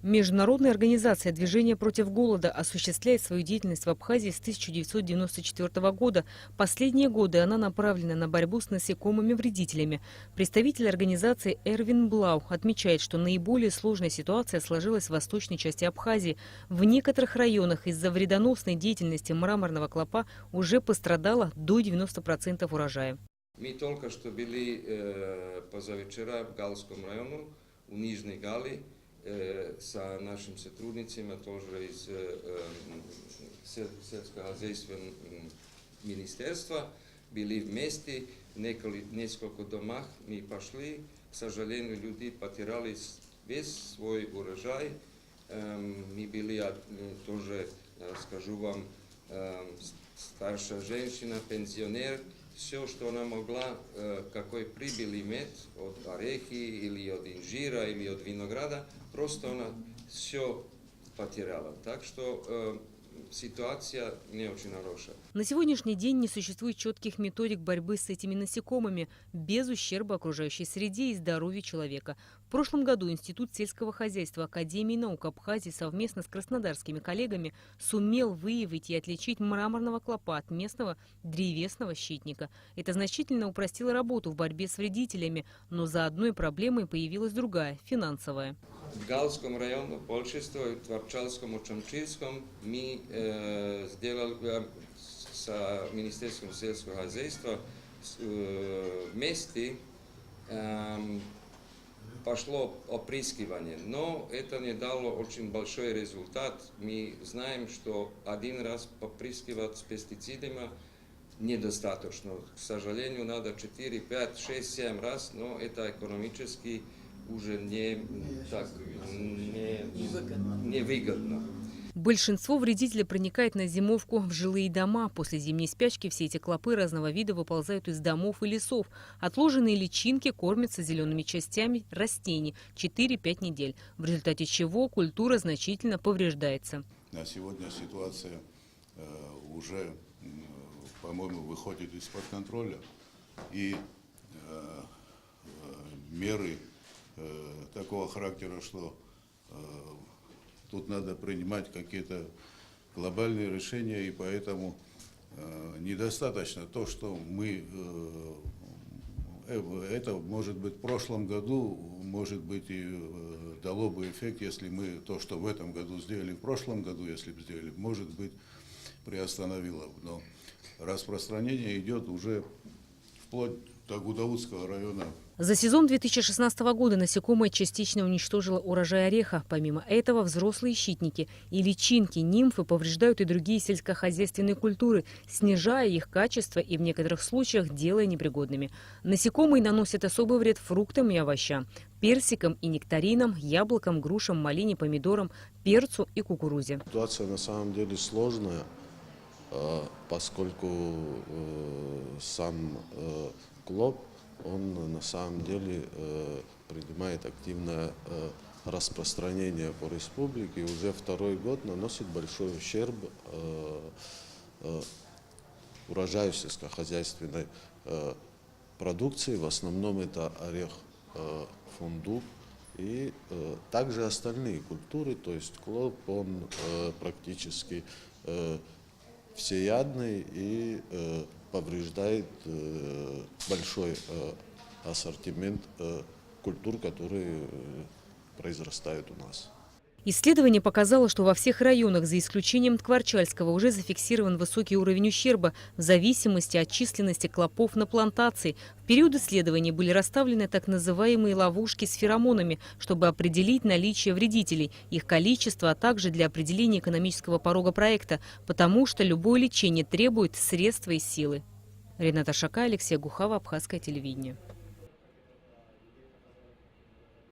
Международная организация «Движение против голода» осуществляет свою деятельность в Абхазии с 1994 года. Последние годы она направлена на борьбу с насекомыми-вредителями. Представитель организации Эрвин Блау отмечает, что наиболее сложная ситуация сложилась в восточной части Абхазии. В некоторых районах из-за вредоносной деятельности мраморного клопа уже пострадало до 90% урожая. Мы только что были позавчера в Галском районе, в Нижней Гали, sa našim сотрудницами тоже из сельскохозяйственного министерства, были вместе, несколько домах мы пошли, к сожалению, люди потеряли весь свой урожай, мы были тоже, скажу вам, старшая женщина, пенсионер, все, что она могла, какой прибыль иметь от орехи или от инжира или от винограда, просто она все потеряла. Так что ситуация не очень хорошая. На сегодняшний день не существует четких методик борьбы с этими насекомыми без ущерба окружающей среде и здоровью человека. В прошлом году Институт сельского хозяйства Академии наук Абхазии совместно с краснодарскими коллегами сумел выявить и отличить мраморного клопа от местного древесного щитника. Это значительно упростило работу в борьбе с вредителями, но за одной проблемой появилась другая – финансовая. В Галском районе, Большинство, в Творчалском и Чамчильском мы сделали с Министерством сельского хозяйства вместе пошло опрыскивание, но это не дало очень большой результат. Мы знаем, что один раз попрыскивать с пестицидами недостаточно. К сожалению, надо 4, 5, 6, 7 раз, но это экономически уже невыгодно. Большинство вредителей проникает на зимовку в жилые дома. После зимней спячки все эти клопы разного вида выползают из домов и лесов. Отложенные личинки кормятся зелеными частями растений 4-5 недель, в результате чего культура значительно повреждается. На сегодня ситуация уже, по-моему, выходит из-под контроля. И меры такого характера, что тут надо принимать какие-то глобальные решения, и поэтому недостаточно то, что мы, это может быть в прошлом году, может быть и дало бы эффект, если мы то, что в этом году сделали в прошлом году, если бы сделали, может быть приостановило. Но распространение идет уже вплоть до Гудаутского района. За сезон 2016 года насекомое частично уничтожило урожай ореха. Помимо этого, взрослые щитники и личинки, нимфы повреждают и другие сельскохозяйственные культуры, снижая их качество и в некоторых случаях делая непригодными. Насекомые наносят особый вред фруктам и овощам, персикам и нектаринам, яблокам, грушам, малине, помидорам, перцу и кукурузе. Ситуация на самом деле сложная, поскольку сам клоп, он на самом деле принимает активное распространение по республике и уже второй год наносит большой ущерб урожаю сельскохозяйственной продукции. В основном это орех, фундук и также остальные культуры, то есть клоп, он практически всеядный и повреждает большой ассортимент культур, которые произрастают у нас. Исследование показало, что во всех районах, за исключением Творчальского, уже зафиксирован высокий уровень ущерба в зависимости от численности клопов на плантации. В период исследования были расставлены так называемые ловушки с феромонами, чтобы определить наличие вредителей, их количество, а также для определения экономического порога проекта, потому что любое лечение требует средства и силы. Рената Шака, Алексей Гухава, Абхазское телевидение.